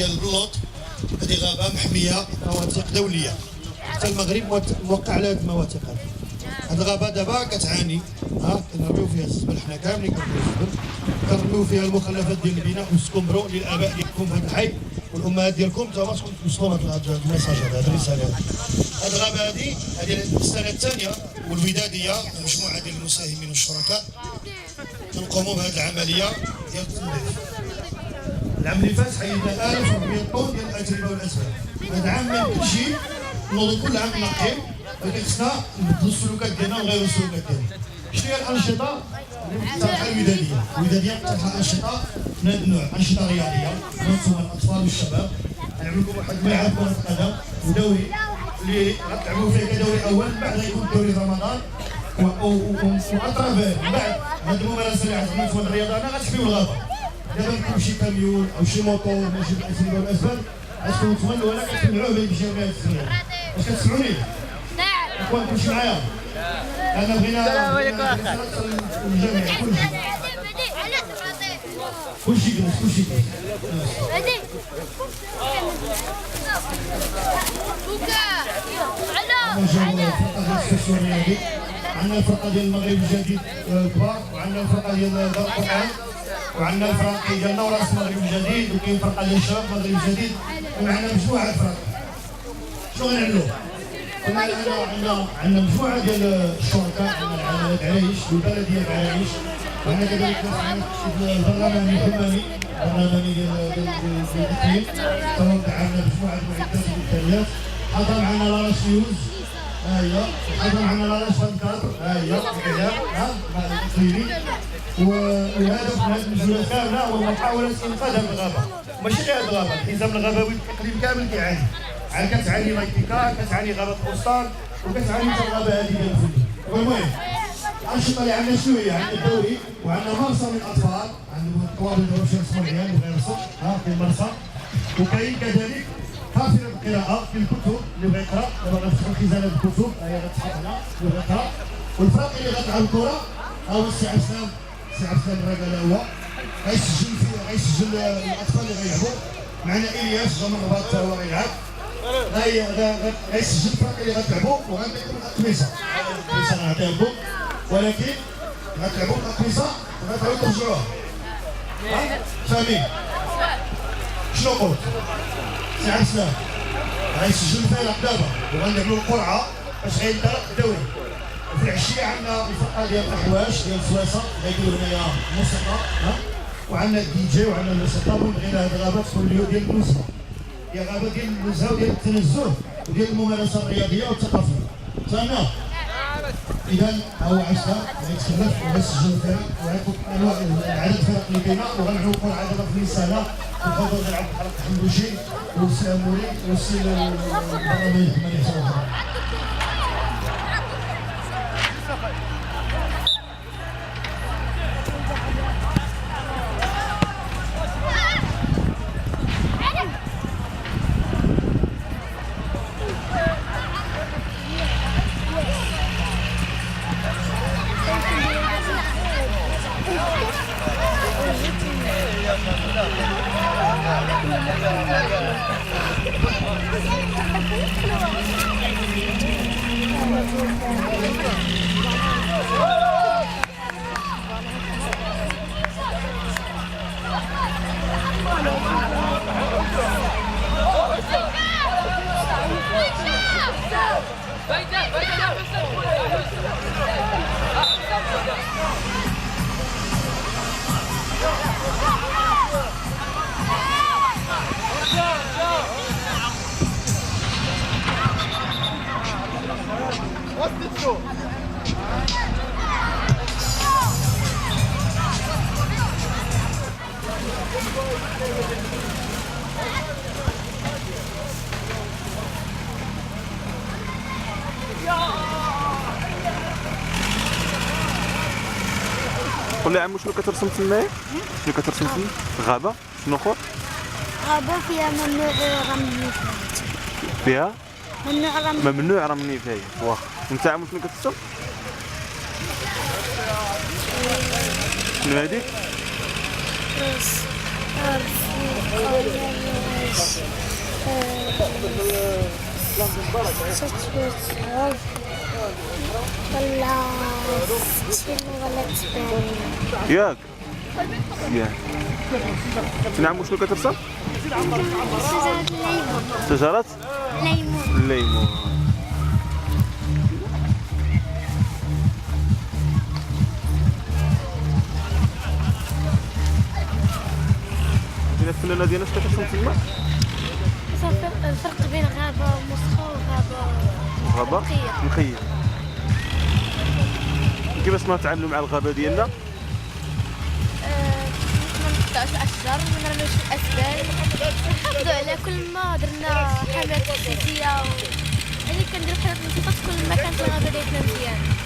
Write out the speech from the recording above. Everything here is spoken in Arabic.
ديال البلوط. هذه غابه محميه مواثيق دوليه، حتى المغرب موقع على هذه المواثيق. هذه الغابه دابا كتعاني، كنرميو فيها الزبل، حنا كاملين كنرميو الزبل، كنرميو فيها المخلفات ديال البناء والسكومبرو للاباء ديالكم في هذا الحي والامهات ديالكم. انتما تكون توصلوا هذا الميساج، هذه الرساله. هذه الغابه هذه السنه الثانيه والوداديه مجموعه ديال المساهمين والشركاء كنقوموا بهذه العمليه ديال التنظيف. العام اللي فات حيدنا 1400 طن ديال الاتربه والاسفل. هذا العام ما يمكنش نوضوا كل عام نقيم، ولكن خصنا نبدلوا السلوكات ديالنا ونغيروا السلوكات ديالنا. شنو هي الانشطه اللي مقترحه الوداديه؟ الوداديه مقترحه انشطه من هذا النوع، انشطه رياضيه منظمه للاطفال والشباب. غنعمل لكم واحد الملعب كره قدم ودوري اللي غتلعبوا فيه كدوري اول، من بعد غيكون دوري رمضان واترافير. من بعد هذه الممارسه اللي عندنا في الرياضه انا غتحميو الغابه. دابا نكون شي كاميون او شي موطور ماشي بالاسريه والاسباب غتكونوا نتوما ولا كتمنعوه باش يمشي لهاد السنين. واش كتسمعوني؟ نعم. كون كلشي معايا؟ انا بغينا السلام عليكم اخي. الجميع كلشي جلس كلشي جلس. عندنا الفرقه ديال المغرب الجديد الكبار، وعندنا الفرقه ديال دار القرآن، وعندنا الفرق ديالنا وراس المغرب الجديد، وكاين فرقه ديال الشباب المغرب الجديد، ومعنا مجموعه فرق. شنو غنعملوا؟ عندنا مجموعه ديال الشركاء، عندنا العائلات عرايش والبلديه عرايش، وعندنا كذلك البرلماني الحمامي، البرلماني ديال الاقليم، تمام. عندنا مجموعه المعدات والامكانيات. حضر معنا لاراش نيوز، حضر معنا لاراش فانكار، مع الاقليمي. والهدف من هذه المجهودات كامله هو محاوله انقاذ هذه الغابه، ماشي غير هذه الغابه، الحزام الغابوي الاقليم كامل كيعاني. كتعاني لايتيكا، كتعاني غابه القسطان، وكتعاني حتى الغابه هذه ديال الفندق. المهم الانشطه اللي عندنا شنو هي؟ عندنا الدوري، وعندنا مرسى للاطفال، عندنا الطوابل اللي باش يرسموا العيال وغير رسم، كاين مرسى. وكاين كذلك حافله القراءه في الكتب اللي بغى يقرا، دابا غنفتحوا خزانه الكتب، هي غتحط هنا اللي بغى يقرا. والفرق اللي غتلعب الكره هو السي عبد السلام الرجل، هو غيسجل الاطفال اللي غيلعبوا. معنا الياس زمن الرباط حتى هو غيلعب. غيسجل الفرق اللي غتلعبوا، وغنعطيكم القميصه. القميصه غنعطيها لكم، ولكن غتلعبوا القميصه وغتعاودوا ترجعوها. فاهمين؟ شنو قلت؟ سي عبد السلام غيسجل الفرق دابا، وغنلعبوا القرعه باش غينطلق الدوري. وفي العشيه عندنا الفرقه ديال الاحواش ديال السويسه غيديروا هنايا موسيقى، وعندنا الدي جي وعندنا الموسيقى. وبغينا هذه الغابه تكون ديال النزهه، هي غابه ديال النزهه وديال التنزه وديال الممارسه الرياضيه والثقافيه. فهمنا؟ اذا هو عشرة غيتكلف وغيسجل الفرق وغيكون انواع عدد الفرق اللي كاينه، وغنعملوا قرعه دابا في السنه بالفضل ديال عبد الحق الحمدوشي والسي اموري والسي البرلماني الحمامي حتى هو. قول لي عمو شنو كترسم تمايا؟ شنو كترسم تما؟ غابة؟ شنو اخر؟ غابة فيها ممنوع رمي النفايات. فيها؟ ممنوع رمي النفايات، واخا. وانت عمو شنو كترسم؟ شنو هاديك؟ ولا ستين ولا تبانين. ياك نعم. وشنو كترسم؟ شجرة الليمون. شجرة ليمون. الليمون. الفنانة ديالنا اش كترسم تما؟ الفرق بين غابة مسخة وغابة نقية. كيفاش ما نتعاملوا مع الغابة ديالنا؟ ما نقطعوش الأشجار، ما نرميوش الأسبان، نحافظوا على كل ما درنا حملات تخصيصية يعني كنديرو حملات مخصصة كل ما كانت الغابة ديالنا مزيانة.